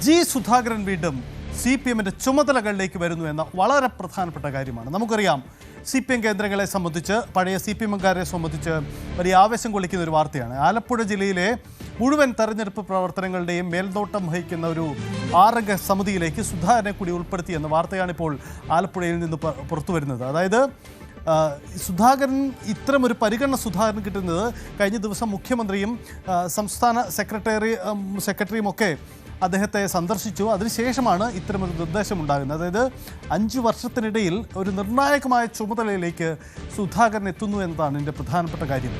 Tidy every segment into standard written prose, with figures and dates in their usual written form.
G Sudhakaran വീണ്ടും CPMന്റെ ചുമതലകളിലേക്ക് വരുന്നു എന്ന വളരെ പ്രധാനപ്പെട്ട കാര്യമാണ്. നമുക്കറിയാം CPM കേന്ദ്രങ്ങളെ സംബന്ധിച്ച്, പഴയ CPMകാരെ സംബന്ധിച്ച് വലിയ ആവേശം കൊള്ളിക്കുന്ന ഒരു വാർത്തയാണ്. ആലപ്പുഴ ജില്ലയിലെ മുഴുവൻ തെരഞ്ഞെടുപ്പ് പ്രവർത്തനങ്ങളുടെയും മേൽനോട്ടം വഹിക്കുന്ന ഒരു 6 അംഗ സമിതിയിലേക്ക് സുധാകരനെ കൂടി ഉൾപ്പെടുത്തിയെന്ന വാർത്തയാണിപ്പോൾ ആലപ്പുഴയിൽ നിന്ന് പുറത്തു വരുന്നത്. അതായത് സുധാകരൻ ഇത്തരമൊരു പരിഗണന സുധാകരൻ കിട്ടുന്നത് കഴിഞ്ഞ ദിവസം മുഖ്യമന്ത്രിയും സംസ്ഥാന സെക്രട്ടറിയും ഒക്കെ അദ്ദേഹത്തെ സന്ദർശിച്ചു. അതിനുശേഷമാണ് ഇത്തരമൊരു നിർദ്ദേശമുണ്ടാകുന്നത്. അതായത് 5 വർഷത്തിനിടയിൽ ഒരു നിർണായകമായ ചുമതലയിലേക്ക് സുധാകരൻ എത്തുന്നു എന്നതാണ് ഇതിൻ്റെ പ്രധാനപ്പെട്ട കാര്യം.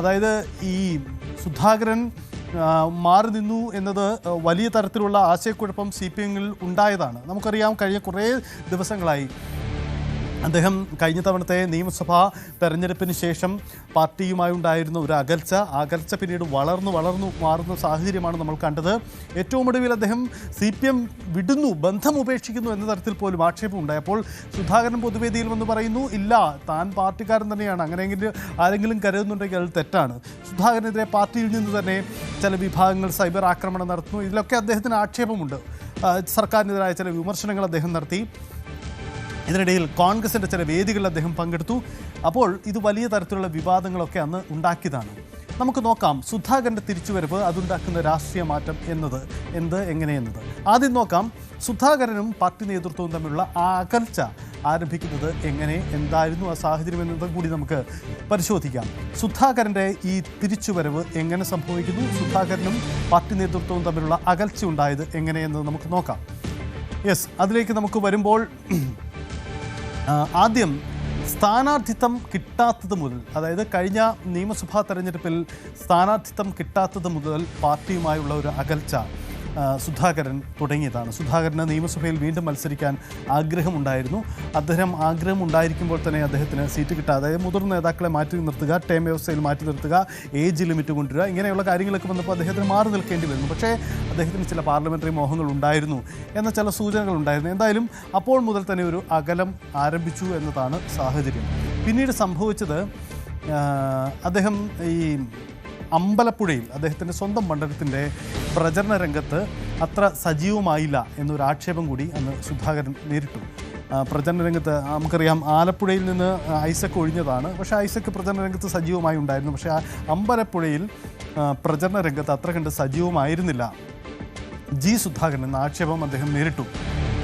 അതായത് ഈ സുധാകരൻ മാറി നിന്നു എന്നത് വലിയ തരത്തിലുള്ള ആശയക്കുഴപ്പം CPMൽ ഉണ്ടായതാണ്. നമുക്കറിയാം കഴിഞ്ഞ കുറേ ദിവസങ്ങളായി അദ്ദേഹം കഴിഞ്ഞ തവണത്തെ നിയമസഭാ തെരഞ്ഞെടുപ്പിന് ശേഷം പാർട്ടിയുമായി ഉണ്ടായിരുന്ന ഒരു അകൽച്ച പിന്നീട് വളർന്നു മാറുന്ന സാഹചര്യമാണ് നമ്മൾ കണ്ടത്. ഏറ്റവും ഒടുവിൽ അദ്ദേഹം CPM വിടുന്നു, ബന്ധം ഉപേക്ഷിക്കുന്നു എന്ന തരത്തിൽ പോലും ആക്ഷേപമുണ്ടായി. അപ്പോൾ സുധാകരൻ പൊതുവേദിയിൽ വന്ന് പറയുന്നു, ഇല്ല, താൻ പാർട്ടിക്കാരൻ തന്നെയാണ്, അങ്ങനെയെങ്കിലും ആരെങ്കിലും കരുതുന്നുണ്ടെങ്കിൽ അത് തെറ്റാണ്. സുധാകരനെതിരെ പാർട്ടിയിൽ നിന്ന് തന്നെ ചില വിഭാഗങ്ങൾ സൈബർ ആക്രമണം നടത്തുന്നു. ഇതിലൊക്കെ അദ്ദേഹത്തിന് ആക്ഷേപമുണ്ട്. സർക്കാരിനെതിരായ ചില വിമർശനങ്ങൾ അദ്ദേഹം നടത്തി. ഇതിനിടയിൽ കോൺഗ്രസിൻ്റെ ചില വേദികളിൽ അദ്ദേഹം പങ്കെടുത്തു. അപ്പോൾ ഇത് വലിയ തരത്തിലുള്ള വിവാദങ്ങളൊക്കെ അന്ന് ഉണ്ടാക്കിയതാണ്. നമുക്ക് നോക്കാം സുധാകരൻ്റെ തിരിച്ചുവരവ്, അതുണ്ടാക്കുന്ന രാഷ്ട്രീയ മാറ്റം എങ്ങനെയെന്നത്. ആദ്യം നോക്കാം സുധാകരനും പാർട്ടി നേതൃത്വവും തമ്മിലുള്ള ആ അകൽച്ച ആരംഭിക്കുന്നത് എന്തായിരുന്നു ആ സാഹചര്യം എന്നതും കൂടി നമുക്ക് പരിശോധിക്കാം. സുധാകരൻ്റെ ഈ തിരിച്ചുവരവ് എങ്ങനെ സംഭവിക്കുന്നു, സുധാകരനും പാർട്ടി നേതൃത്വവും തമ്മിലുള്ള അകൽച്ച ഉണ്ടായത് എങ്ങനെയെന്നത് നമുക്ക് നോക്കാം. അതിലേക്ക് നമുക്ക് വരുമ്പോൾ ആദ്യം സ്ഥാനാർത്ഥിത്വം കിട്ടാത്തത് മുതൽ, അതായത് കഴിഞ്ഞ നിയമസഭാ തെരഞ്ഞെടുപ്പിൽ സ്ഥാനാർത്ഥിത്വം കിട്ടാത്തത് മുതൽ പാർട്ടിയുമായുള്ള ഒരു അകൽച്ച സുധാകരൻ തുടങ്ങിയതാണ്. സുധാകരന് നിയമസഭയിൽ വീണ്ടും മത്സരിക്കാൻ ആഗ്രഹമുണ്ടായിരുന്നു. ആഗ്രഹമുണ്ടായിരിക്കുമ്പോൾ തന്നെ അദ്ദേഹത്തിന് സീറ്റ് കിട്ടാതെ, അതായത് മുതിർന്ന നേതാക്കളെ മാറ്റി നിർത്തുക, ടേം വ്യവസ്ഥയിൽ മാറ്റി നിർത്തുക, ഏജ് ലിമിറ്റ് കൊണ്ടുവരിക, ഇങ്ങനെയുള്ള കാര്യങ്ങളൊക്കെ വന്നപ്പോൾ അദ്ദേഹത്തിന് മാറി നിൽക്കേണ്ടി വരുന്നു. പക്ഷേ അദ്ദേഹത്തിന് ചില പാർലമെൻ്ററി മോഹങ്ങൾ ഉണ്ടായിരുന്നു എന്ന ചില സൂചനകൾ ഉണ്ടായിരുന്നു. എന്തായാലും അപ്പോൾ മുതൽ തന്നെ ഒരു അകലം ആരംഭിച്ചു എന്നതാണ് സാഹചര്യം. പിന്നീട് സംഭവിച്ചത്, അദ്ദേഹം ഈ അമ്പലപ്പുഴയിൽ അദ്ദേഹത്തിൻ്റെ സ്വന്തം മണ്ഡലത്തിൻ്റെ പ്രചരണ രംഗത്ത് അത്ര സജീവമായില്ല എന്നൊരു ആക്ഷേപം കൂടി അന്ന് സുധാകരൻ നേരിട്ടു. പ്രചരണ രംഗത്ത് നമുക്കറിയാം ഐസക് നിന്ന് ഐസക് ഒഴിഞ്ഞതാണ്. പക്ഷേ ഐസക് പ്രചരണ രംഗത്ത് സജീവമായി ഉണ്ടായിരുന്നു. പക്ഷേ അമ്പലപ്പുഴയിൽ പ്രചരണ രംഗത്ത് അത്ര കണ്ട് സജീവമായിരുന്നില്ല ജി സുധാകരൻ എന്ന ആക്ഷേപം അദ്ദേഹം നേരിട്ടു.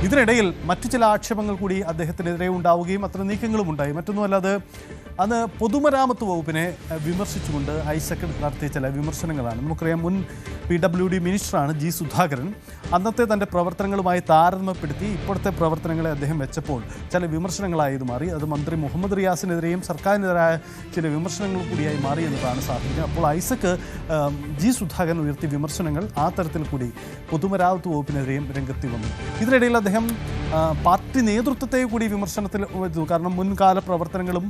ഇതിനിടയിൽ മറ്റു ചില ആക്ഷേപങ്ങൾ കൂടി അദ്ദേഹത്തിനെതിരെ ഉണ്ടാവുകയും അത്തരം നീക്കങ്ങളും ഉണ്ടായി. മറ്റൊന്നുമല്ലാതെ അന്ന് പൊതുമരാമത്ത് വകുപ്പിനെ വിമർശിച്ചുകൊണ്ട് ഐസക് നടത്തിയ ചില വിമർശനങ്ങളാണ്. നമുക്കറിയാം മുൻ PWD മിനിസ്റ്ററാണ് ജി സുധാകരൻ. അന്നത്തെ തൻ്റെ പ്രവർത്തനങ്ങളുമായി താരതമ്യപ്പെടുത്തി ഇപ്പോഴത്തെ പ്രവർത്തനങ്ങളെ അദ്ദേഹം വെച്ചപ്പോൾ ചില വിമർശനങ്ങളായി ഇത് മാറി. അത് മന്ത്രി മുഹമ്മദ് റിയാസിനെതിരെയും സർക്കാരിനെതിരായ ചില വിമർശനങ്ങൾ കൂടിയായി മാറി എന്നതാണ് സാഹചര്യം. അപ്പോൾ ഐസക് ജി സുധാകരൻ ഉയർത്തിയ വിമർശനങ്ങൾ ആ തരത്തിൽ കൂടി പൊതുമരാമത്ത് വകുപ്പിനെതിരെയും രംഗത്ത് വന്നു. ഇതിനിടയിൽ അദ്ദേഹം പാർട്ടി നേതൃത്വത്തെ കൂടി വിമർശനത്തിൽ വെച്ചു. കാരണം മുൻകാല പ്രവർത്തനങ്ങളും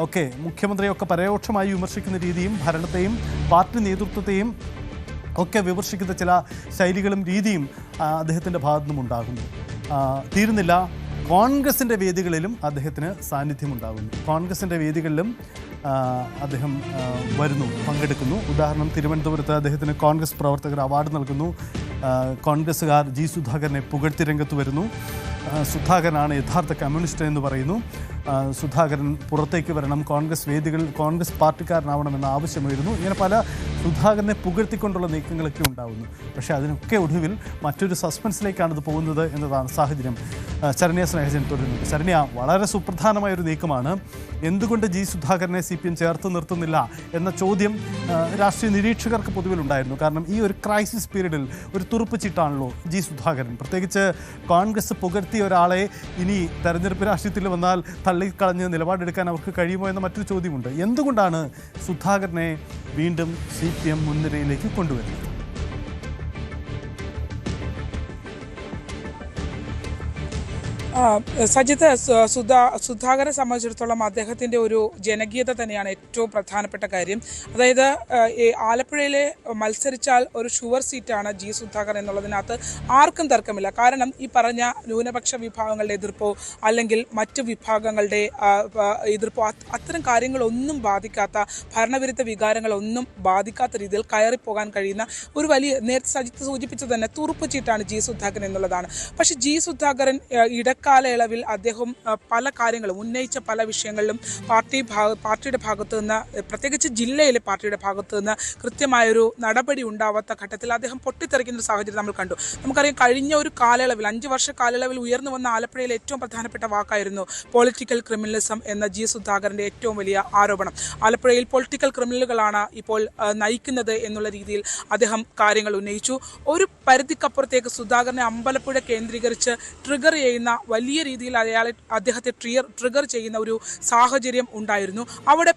ഒക്കെ മുഖ്യമന്ത്രിയൊക്കെ പരോക്ഷമായി വിമർശിക്കുന്ന രീതിയും ഭരണത്തെയും പാർട്ടി നേതൃത്വത്തെയും ഒക്കെ വിമർശിക്കുന്ന ചില ശൈലികളും രീതിയും അദ്ദേഹത്തിൻ്റെ ഭാഗത്തു നിന്നും ഉണ്ടാകുന്നു. തീരുന്നില്ല, കോൺഗ്രസിൻ്റെ വേദികളിലും അദ്ദേഹത്തിന് സാന്നിധ്യമുണ്ടാകുന്നു. കോൺഗ്രസിൻ്റെ വേദികളിലും അദ്ദേഹം പങ്കെടുക്കുന്നു. ഉദാഹരണം, തിരുവനന്തപുരത്ത് അദ്ദേഹത്തിന് കോൺഗ്രസ് പ്രവർത്തകർ അവാർഡ് നൽകുന്നു. കോൺഗ്രസ്സുകാർ ജി സുധാകരനെ പുകഴ്ത്തി രംഗത്ത് വരുന്നു. സുധാകരനാണ് യഥാർത്ഥ കമ്മ്യൂണിസ്റ്റ് എന്ന് പറയുന്നു. സുധാകരൻ പുറത്തേക്ക് വരണം, കോൺഗ്രസ് പാർട്ടിക്കാരനാവണമെന്ന ആവശ്യമായിരുന്നു. ഇങ്ങനെ പല സുധാകരനെ പുകഴ്ത്തിക്കൊണ്ടുള്ള നീക്കങ്ങളൊക്കെ ഉണ്ടാകുന്നു. പക്ഷേ അതിനൊക്കെ ഒടുവിൽ മറ്റൊരു സസ്പെൻസിലേക്കാണ് ഇത് പോകുന്നത് എന്നതാണ് സാഹചര്യം. ശരണ്യ സ്നേഹജൻ തുടരുന്നുണ്ട്. ശരണ്യ, വളരെ സുപ്രധാനമായൊരു നീക്കമാണ്. എന്തുകൊണ്ട് ജി സുധാകരനെ CPM ചേർത്ത് നിർത്തുന്നില്ല എന്ന ചോദ്യം രാഷ്ട്രീയ നിരീക്ഷകർക്ക് പൊതുവിലുണ്ടായിരുന്നു. കാരണം ഈ ഒരു ക്രൈസിസ് പീരീഡിൽ ഒരു തുറുപ്പ് ചീട്ടാണല്ലോ ജി സുധാകരൻ. പ്രത്യേകിച്ച് കോൺഗ്രസ് പുകഴ്ത്തിയ ഒരാളെ ഇനി തെരഞ്ഞെടുപ്പ് രാഷ്ട്രീയത്തിൽ വന്നാൽ തള്ളിക്കളഞ്ഞ് നിലപാടെടുക്കാൻ അവർക്ക് കഴിയുമോ എന്ന മറ്റൊരു ചോദ്യമുണ്ട്. എന്തുകൊണ്ടാണ് സുധാകരനെ വീണ്ടും CPM മുൻനിരയിലേക്ക് കൊണ്ടുവരുന്നത്? സജിത്ത്, സുധാകരനെ സംബന്ധിച്ചിടത്തോളം അദ്ദേഹത്തിൻ്റെ ഒരു ജനകീയത തന്നെയാണ് ഏറ്റവും പ്രധാനപ്പെട്ട കാര്യം. അതായത് ആലപ്പുഴയിലെ മത്സരിച്ചാൽ ഒരു ഷുവർ സീറ്റാണ് ജി സുധാകരൻ എന്നുള്ളതിനകത്ത് ആർക്കും തർക്കമില്ല. കാരണം ഈ പറഞ്ഞ ന്യൂനപക്ഷ വിഭാഗങ്ങളുടെ എതിർപ്പോ അല്ലെങ്കിൽ മറ്റു വിഭാഗങ്ങളുടെ എതിർപ്പോ അത്തരം കാര്യങ്ങളൊന്നും ബാധിക്കാത്ത, ഭരണവിരുദ്ധ വികാരങ്ങളൊന്നും ബാധിക്കാത്ത രീതിയിൽ കയറിപ്പോകാൻ കഴിയുന്ന ഒരു വലിയ, നേരത്തെ സജിത്ത് സൂചിപ്പിച്ചത് തന്നെ തുറുപ്പ് ചീട്ടാണ് ജി സുധാകരൻ എന്നുള്ളതാണ്. പക്ഷേ ജി സുധാകരൻ കാലയളവിൽ അദ്ദേഹം പല കാര്യങ്ങളും ഉന്നയിച്ച പല വിഷയങ്ങളിലും പാർട്ടിയുടെ ഭാഗത്തു നിന്ന്, പ്രത്യേകിച്ച് ജില്ലയിലെ പാർട്ടിയുടെ ഭാഗത്തു നിന്ന് കൃത്യമായൊരു നടപടി ഉണ്ടാവാത്ത ഘട്ടത്തിൽ അദ്ദേഹം പൊട്ടിത്തെറിക്കുന്ന ഒരു സാഹചര്യം നമ്മൾ കണ്ടു. നമുക്കറിയാം, കഴിഞ്ഞ ഒരു കാലയളവിൽ 5 വർഷ കാലയളവിൽ ഉയർന്നു വന്ന ആലപ്പുഴയിലെ ഏറ്റവും പ്രധാനപ്പെട്ട വാക്കായിരുന്നു പൊളിറ്റിക്കൽ ക്രിമിനലിസം എന്ന ജി സുധാകരൻ്റെ ഏറ്റവും വലിയ ആരോപണം. ആലപ്പുഴയിൽ പൊളിറ്റിക്കൽ ക്രിമിനലുകളാണ് ഇപ്പോൾ നയിക്കുന്നത് എന്നുള്ള രീതിയിൽ അദ്ദേഹം കാര്യങ്ങൾ ഉന്നയിച്ചു. ഒരു പരിധിക്കപ്പുറത്തേക്ക് സുധാകരനെ അമ്പലപ്പുഴ കേന്ദ്രീകരിച്ച് ട്രിഗർ ചെയ്യുന്ന, വലിയ രീതിയിൽ അദ്ദേഹത്തെ ട്രിഗർ ചെയ്യുന്ന ഒരു സാഹചര്യം ഉണ്ടായിരുന്നു. അവിടെ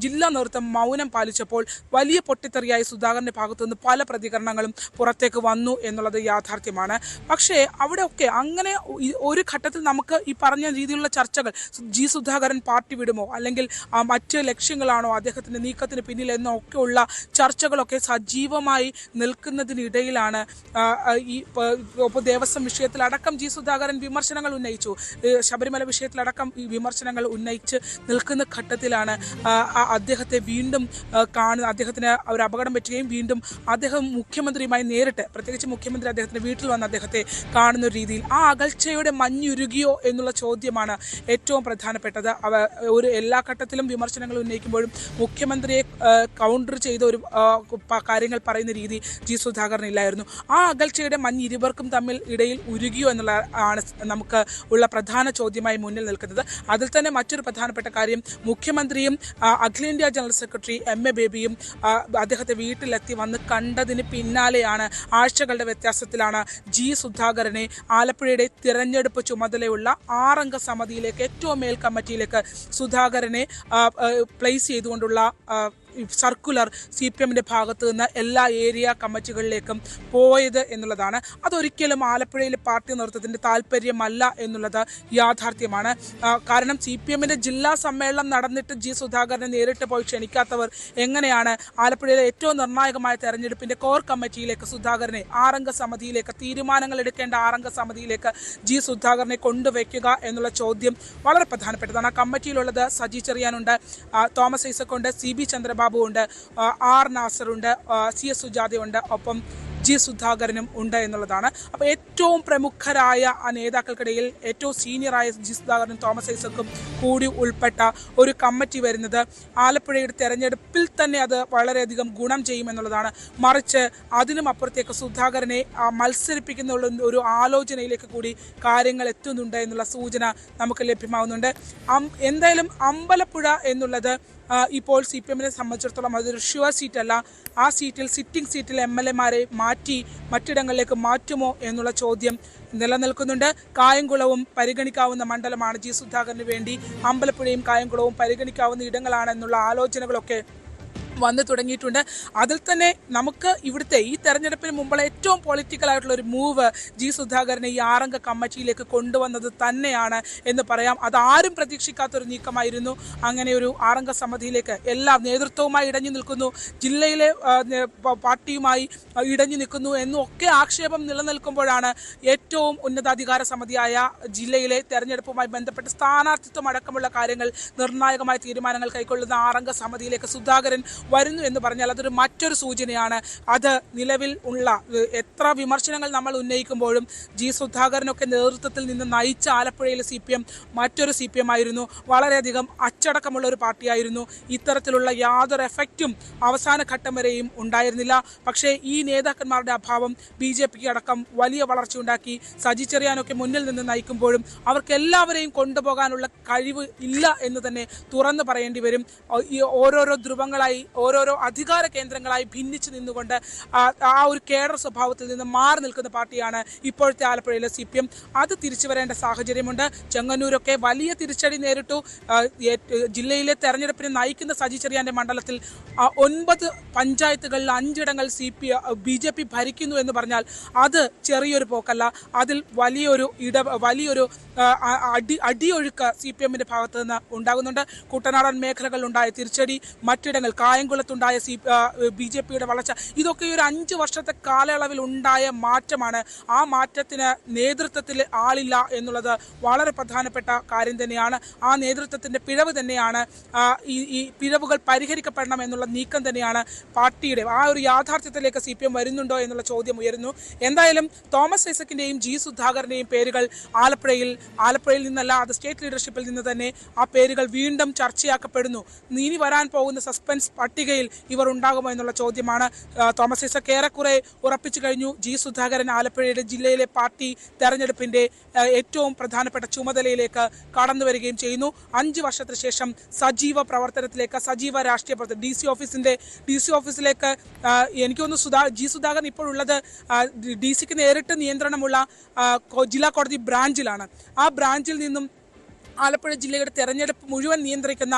ജില്ലാ നേതൃത്വം മൗനം പാലിച്ചപ്പോൾ വലിയ പൊട്ടിത്തെറിയായി സുധാകരന്റെ ഭാഗത്തു നിന്ന് പല പ്രതികരണങ്ങളും പുറത്തേക്ക് വന്നു എന്നുള്ളത് യാഥാർത്ഥ്യമാണ്. പക്ഷേ അവിടെയൊക്കെ അങ്ങനെ ഒരു ഘട്ടത്തിൽ നമുക്ക് ഈ പറഞ്ഞ രീതിയിലുള്ള ചർച്ചകൾ, ജി സുധാകരൻ പാർട്ടി വിടുമോ അല്ലെങ്കിൽ മറ്റ് ലക്ഷ്യങ്ങളാണോ അദ്ദേഹത്തിന്റെ നീക്കത്തിന് പിന്നിൽ എന്നൊക്കെയുള്ള ചർച്ചകളൊക്കെ സജീവമായി നിൽക്കുന്നതിനിടയിലാണ് ഈ ദേവസ്വം വിഷയത്തിലടക്കം ജി സുധാകരൻ വിമർശനങ്ങൾ ഉന്നയിച്ചു. ശബരിമല വിഷയത്തിലടക്കം ഈ വിമർശനങ്ങൾ ഉന്നയിച്ച് നിൽക്കുന്ന ഘട്ടത്തിലാണ് അദ്ദേഹത്തെ വീണ്ടും അദ്ദേഹത്തിന് ഒരു അപകടം പറ്റുകയും വീണ്ടും അദ്ദേഹം മുഖ്യമന്ത്രിയുമായി നേരിട്ട്, പ്രത്യേകിച്ച് മുഖ്യമന്ത്രി അദ്ദേഹത്തിന്റെ വീട്ടിൽ വന്ന് അദ്ദേഹത്തെ കാണുന്ന ഒരു രീതിയിൽ ആ അകൽച്ചയുടെ മഞ്ഞുരുകിയോ എന്നുള്ള ചോദ്യമാണ് ഏറ്റവും പ്രധാനപ്പെട്ടത്. ഒരു എല്ലാ ഘട്ടത്തിലും വിമർശനങ്ങൾ ഉന്നയിക്കുമ്പോഴും മുഖ്യമന്ത്രിയെ കൗണ്ടർ ചെയ്ത ഒരു കാര്യങ്ങൾ പറയുന്ന രീതി ജി സുധാകരനില്ലായിരുന്നു. ആ അകൽച്ചയുടെ മഞ്ഞ് ഇരുവർക്കും തമ്മിൽ ഇടയിൽ ഉരുകിയോ എന്നുള്ള ആണ് നമുക്ക് ഉള്ള പ്രധാന ചോദ്യമായി മുന്നിൽ നിൽക്കുന്നത്. അതിൽ തന്നെ മറ്റൊരു പ്രധാനപ്പെട്ട കാര്യം, മുഖ്യമന്ത്രിയും അഖിലേന്ത്യാ ജനറൽ സെക്രട്ടറി MA ബേബിയും അദ്ദേഹത്തെ വീട്ടിലെത്തി വന്ന് കണ്ടതിന് പിന്നാലെയാണ്, ആഴ്ചകളുടെ വ്യത്യാസത്തിലാണ് ജി സുധാകരനെ ആലപ്പുഴയുടെ തിരഞ്ഞെടുപ്പ് ചുമതലയുള്ള 6 അംഗ സമിതിയിലേക്ക്, ഏറ്റവും മേൽ കമ്മിറ്റിയിലേക്ക് സുധാകരനെ പ്ലേസ് ചെയ്തുകൊണ്ടുള്ള സർക്കുലർ CPMന്റെ ഭാഗത്തു നിന്ന് എല്ലാ ഏരിയ കമ്മിറ്റികളിലേക്കും പോയത് എന്നുള്ളതാണ്. അതൊരിക്കലും ആലപ്പുഴയിലെ പാർട്ടി നേതൃത്വത്തിന്റെ താല്പര്യമല്ല എന്നുള്ളത് യാഥാർത്ഥ്യമാണ്. കാരണം CPMന്റെ ജില്ലാ സമ്മേളനം നടന്നിട്ട് ജി സുധാകരനെ നേരിട്ട് പോയി ക്ഷണിക്കാത്തവർ എങ്ങനെയാണ് ആലപ്പുഴയിലെ ഏറ്റവും നിർണായകമായ തെരഞ്ഞെടുപ്പിന്റെ കോർ കമ്മിറ്റിയിലേക്ക് സുധാകരനെ, 6 അംഗ സമിതിയിലേക്ക്, തീരുമാനങ്ങൾ എടുക്കേണ്ട 6 അംഗ സമിതിയിലേക്ക് ജി സുധാകരനെ കൊണ്ടുവയ്ക്കുക എന്നുള്ള ചോദ്യം വളരെ പ്രധാനപ്പെട്ടതാണ്. ആ കമ്മിറ്റിയിലുള്ളത് സജി ചെറിയാനുണ്ട്, തോമസ് ഐസക് ഉണ്ട്, CB ചന്ദ്രബാബു ഉണ്ട്, R നാസർ ഉണ്ട്, CS സുജാതയുണ്ട്, ഒപ്പം ജി സുധാകരനും ഉണ്ട് എന്നുള്ളതാണ്. അപ്പോൾ ഏറ്റവും പ്രമുഖരായ ആ നേതാക്കൾക്കിടയിൽ ഏറ്റവും സീനിയറായ ജി സുധാകരനും തോമസ് ഐസക്കും കൂടി ഉൾപ്പെട്ട ഒരു കമ്മിറ്റി വരുന്നത് ആലപ്പുഴയുടെ തെരഞ്ഞെടുപ്പിൽ തന്നെ അത് വളരെയധികം ഗുണം ചെയ്യുമെന്നുള്ളതാണ്. മറിച്ച് അതിനും അപ്പുറത്തേക്ക് സുധാകരനെ മത്സരിപ്പിക്കുന്ന ഒരു ആലോചനയിലേക്ക് കൂടി കാര്യങ്ങൾ എത്തുന്നുണ്ട് എന്നുള്ള സൂചന നമുക്ക് ലഭ്യമാവുന്നുണ്ട്. എന്തായാലും അമ്പലപ്പുഴ എന്നുള്ളത് ഇപ്പോൾ CPMനെ സംബന്ധിച്ചിടത്തോളം അതൊരു ഷുവർ സീറ്റല്ല. ആ സീറ്റിൽ, സിറ്റിംഗ് സീറ്റിൽ MLA-മാരെ മാറ്റി മറ്റിടങ്ങളിലേക്ക് മാറ്റുമോ എന്നുള്ള ചോദ്യം നിലനിൽക്കുന്നുണ്ട്. കായംകുളവും പരിഗണിക്കാവുന്ന മണ്ഡലമാണ് ജി സുധാകരന് വേണ്ടി. അമ്പലപ്പുഴയും കായംകുളവും പരിഗണിക്കാവുന്ന ഇടങ്ങളാണെന്നുള്ള ആലോചനകളൊക്കെ വന്നു തുടങ്ങിയിട്ടുണ്ട്. അതിൽ തന്നെ നമുക്ക് ഇവിടുത്തെ ഈ തെരഞ്ഞെടുപ്പിന് മുമ്പുള്ള ഏറ്റവും പൊളിറ്റിക്കൽ ആയിട്ടുള്ള ഒരു മൂവ് ജി സുധാകരനെ ഈ 6 അംഗ കമ്മിറ്റിയിലേക്ക് കൊണ്ടുവന്നത് തന്നെയാണ് എന്ന് പറയാം. അതാരും പ്രതീക്ഷിക്കാത്തൊരു നീക്കമായിരുന്നു. അങ്ങനെ ഒരു 6 അംഗ സമിതിയിലേക്ക് എല്ലാ നേതൃത്വവുമായി ഇടഞ്ഞു നിൽക്കുന്നു, ജില്ലയിലെ പാർട്ടിയുമായി ഇടഞ്ഞു നിൽക്കുന്നു എന്നൊക്കെ ആക്ഷേപം നിലനിൽക്കുമ്പോഴാണ് ഏറ്റവും ഉന്നതാധികാര സമിതിയായ ജില്ലയിലെ തെരഞ്ഞെടുപ്പുമായി ബന്ധപ്പെട്ട് സ്ഥാനാർത്ഥിത്വം അടക്കമുള്ള കാര്യങ്ങൾ, നിർണായകമായ തീരുമാനങ്ങൾ കൈക്കൊള്ളുന്ന 6 അംഗ സമിതിയിലേക്ക് സുധാകരൻ വരുന്നു എന്ന് പറഞ്ഞാൽ അതൊരു മറ്റൊരു സൂചനയാണ്. അത് നിലവിൽ ഉള്ള എത്ര വിമർശനങ്ങൾ നമ്മൾ ഉന്നയിക്കുമ്പോഴും ജി സുധാകരനൊക്കെ നേതൃത്വത്തിൽ നിന്ന് നയിച്ച ആലപ്പുഴയിലെ CPM മറ്റൊരു CPM ആയിരുന്നു. വളരെയധികം അച്ചടക്കമുള്ള ഒരു പാർട്ടിയായിരുന്നു. ഇത്തരത്തിലുള്ള യാതൊരു എഫക്റ്റും അവസാന ഘട്ടം വരെയും ഉണ്ടായിരുന്നില്ല. പക്ഷേ ഈ നേതാക്കന്മാരുടെ അഭാവം BJPക്ക് അടക്കം വലിയ വളർച്ചയുണ്ടാക്കി. സജി ചെറിയാനൊക്കെ മുന്നിൽ നിന്ന് നയിക്കുമ്പോഴും അവർക്ക് എല്ലാവരെയും കൊണ്ടുപോകാനുള്ള കഴിവ് ഇല്ല എന്ന് തന്നെ തുറന്നു പറയേണ്ടി വരും. ഈ ഓരോരോ ധ്രുവങ്ങളായി ഓരോരോ അധികാര കേന്ദ്രങ്ങളായി ഭിന്നിച്ചു നിന്നുകൊണ്ട് ആ ഒരു കേഡർ സ്വഭാവത്തിൽ നിന്ന് മാറി നിൽക്കുന്ന പാർട്ടിയാണ് ഇപ്പോഴത്തെ ആലപ്പുഴയിലെ CPM. അത് തിരിച്ചു വരേണ്ട സാഹചര്യമുണ്ട്. ചെങ്ങന്നൂരൊക്കെ വലിയ തിരിച്ചടി നേരിട്ടു. ജില്ലയിലെ തെരഞ്ഞെടുപ്പിനെ നയിക്കുന്ന സജി ചെറിയാന്റെ മണ്ഡലത്തിൽ 9 പഞ്ചായത്തുകളിൽ 5 ഇടങ്ങൾ BJP ഭരിക്കുന്നു എന്ന് പറഞ്ഞാൽ അത് ചെറിയൊരു പോക്കല്ല. അതിൽ വലിയൊരു അടിയൊഴുക്ക് CPMന്റെ ഭാഗത്ത് നിന്ന് ഉണ്ടാകുന്നുണ്ട്. കുട്ടനാടൻ മേഖലകളിൽ ഉണ്ടായ തിരിച്ചടി, മറ്റിടങ്ങൾ കായംകുളത്തുണ്ടായ BJPയുടെ വളർച്ച, ഇതൊക്കെ ഒരു 5 വർഷത്തെ കാലയളവിൽ ഉണ്ടായ മാറ്റമാണ്. ആ മാറ്റത്തിന് നേതൃത്വത്തിൽ ആളില്ല എന്നുള്ളത് വളരെ പ്രധാനപ്പെട്ട കാര്യം തന്നെയാണ്. ആ നേതൃത്വത്തിന്റെ പിഴവ് തന്നെയാണ്. ഈ പിഴവുകൾ പരിഹരിക്കപ്പെടണം എന്നുള്ള നീക്കം തന്നെയാണ് പാർട്ടിയുടെ. ആ ഒരു യാഥാർത്ഥ്യത്തിലേക്ക് CPM വരുന്നുണ്ടോ എന്നുള്ള ചോദ്യം ഉയരുന്നു. എന്തായാലും തോമസ് ഐസക്കിന്റെയും G സുധാകരന്റെയും പേരുകൾ ആലപ്പുഴയിൽ നിന്നല്ല, അത് സ്റ്റേറ്റ് ലീഡർഷിപ്പിൽ നിന്ന് തന്നെ ആ പേരുകൾ വീണ്ടും ചർച്ചയാക്കപ്പെടുന്നു. ഇനി വരാൻ പോകുന്ന സസ്പെൻസ് പട്ടികയിൽ ഇവർ ഉണ്ടാകുമോ എന്നുള്ള ചോദ്യമാണ്. തോമസ് ഐസക് ഏറെക്കുറെ ഉറപ്പിച്ചു കഴിഞ്ഞു. G സുധാകരൻ ആലപ്പുഴയുടെ ജില്ലയിലെ പാർട്ടി തെരഞ്ഞെടുപ്പിന്റെ ഏറ്റവും പ്രധാനപ്പെട്ട ചുമതലയിലേക്ക് കടന്നു വരികയും ചെയ്യുന്നു. 5 വർഷത്തിന് ശേഷം സജീവ പ്രവർത്തനത്തിലേക്ക്, സജീവ രാഷ്ട്രീയ പ്രവർത്തനം DC ഓഫീസിലേക്ക് എനിക്ക് തോന്നുന്നു G സുധാകരൻ ഇപ്പോഴുള്ളത് DC-ക്ക് നേരിട്ട് നിയന്ത്രണമുള്ള ജില്ലാ കോടതി ബ്രാഞ്ചിലാണ്. ആ ബ്രാഞ്ചിൽ നിന്നും ആലപ്പുഴ ജില്ലയുടെ തെരഞ്ഞെടുപ്പ് മുഴുവൻ നിയന്ത്രിക്കുന്ന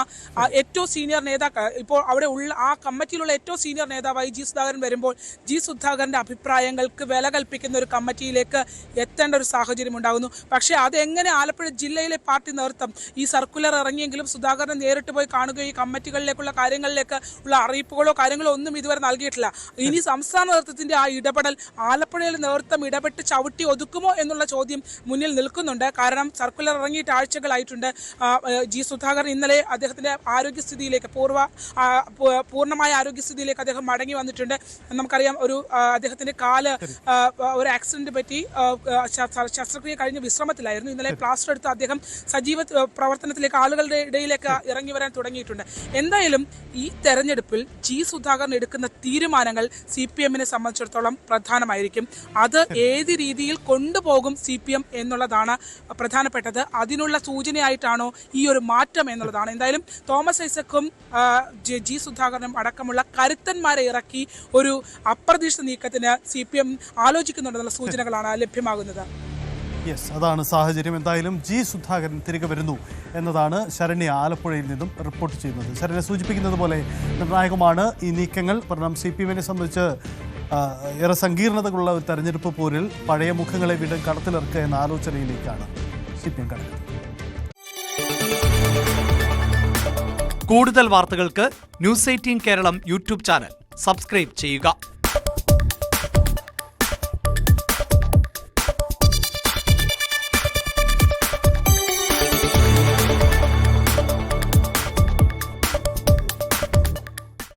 ഏറ്റവും സീനിയർ നേതാക്കൾ, ഇപ്പോൾ അവിടെ ഉള്ള ആ കമ്മിറ്റിയിലുള്ള ഏറ്റവും സീനിയർ നേതാവായി G സുധാകരൻ വരുമ്പോൾ G സുധാകരന്റെ അഭിപ്രായങ്ങൾക്ക് വില കൽപ്പിക്കുന്ന ഒരു കമ്മിറ്റിയിലേക്ക് എത്തേണ്ട ഒരു സാഹചര്യം ഉണ്ടാകുന്നു. പക്ഷേ അതെങ്ങനെ ആലപ്പുഴ ജില്ലയിലെ പാർട്ടി നേതൃത്വം ഈ സർക്കുലർ ഇറങ്ങിയെങ്കിലും സുധാകരനെ നേരിട്ട് പോയി കാണുകയോ ഈ കമ്മിറ്റികളിലേക്കുള്ള കാര്യങ്ങളിലേക്ക് ഉള്ള അറിയിപ്പുകളോ കാര്യങ്ങളോ ഒന്നും ഇതുവരെ നൽകിയിട്ടില്ല. ഇനി സംസ്ഥാന നേതൃത്വത്തിന്റെ ആ ഇടപെടൽ ആലപ്പുഴയിലെ നേതൃത്വം ഇടപെട്ട് ചവിട്ടി ഒതുക്കുമോ എന്നുള്ള ചോദ്യം മുന്നിൽ നിൽക്കുന്നുണ്ട്. കാരണം സർക്കുലർ ഇറങ്ങിയിട്ട് ആഴ്ചകളായി G സുധാകരൻ ഇന്നലെ അദ്ദേഹത്തിന്റെ ആരോഗ്യസ്ഥിതിയിലേക്ക് പൂർണ്ണമായ ആരോഗ്യസ്ഥിതിയിലേക്ക് അദ്ദേഹം മടങ്ങി വന്നിട്ടുണ്ട്. നമുക്കറിയാം, അദ്ദേഹത്തിന്റെ കാല് ഒരു ആക്സിഡന്റ് പറ്റി ശസ്ത്രക്രിയ കഴിഞ്ഞ് വിശ്രമത്തിലായിരുന്നു. ഇന്നലെ പ്ലാസ്റ്റർ എടുത്ത് അദ്ദേഹം സജീവ പ്രവർത്തനത്തിലേക്ക്, ആളുകളുടെ ഇടയിലേക്ക് ഇറങ്ങി വരാൻ തുടങ്ങിയിട്ടുണ്ട്. എന്തായാലും ഈ തെരഞ്ഞെടുപ്പിൽ G സുധാകരൻ എടുക്കുന്ന തീരുമാനങ്ങൾ CPM-നെ സംബന്ധിച്ചിടത്തോളം പ്രധാനമായിരിക്കും. അത് ഏത് രീതിയിൽ കൊണ്ടുപോകും CPM എന്നുള്ളതാണ് പ്രധാനപ്പെട്ടത്. അതിനുള്ള സൂചനയായിട്ടാണോ ഈ ഒരു മാറ്റം എന്നുള്ളതാണ്. എന്തായാലും തോമസ് ഐസക്കും G സുധാകരനും അടക്കമുള്ള കരുത്തന്മാരെ ഇറക്കി ഒരു അപ്രതീക്ഷിത നീക്കത്തിന് CPM ആലോചിക്കുന്നുണ്ടെന്നുള്ള സൂചനകളാണ് ലഭ്യമാകുന്നത്. അതാണ് സാഹചര്യം. എന്തായാലും G സുധാകരൻ തിരികെ വരുന്നു എന്നതാണ് ശരണ്യ ആലപ്പുഴയിൽ നിന്നും റിപ്പോർട്ട് ചെയ്യുന്നത്. ശരണ്യ സൂചിപ്പിക്കുന്നത് പോലെ നിർണായകമാണ് ഈ നീക്കങ്ങൾ. കാരണം CPM-നെ സംബന്ധിച്ച് ഏറെ സങ്കീർണതകളുള്ള ഒരു തെരഞ്ഞെടുപ്പ് പോരിൽ പഴയ മുഖങ്ങളെ വീണ്ടും കടത്തിലിറക്കുക എന്ന ആലോചനയിലേക്കാണ് CPM കടക്കുന്നത്. കൂടുതൽ വാർത്തകൾക്ക് News 18 Keralam YouTube channel subscribe ചെയ്യുക.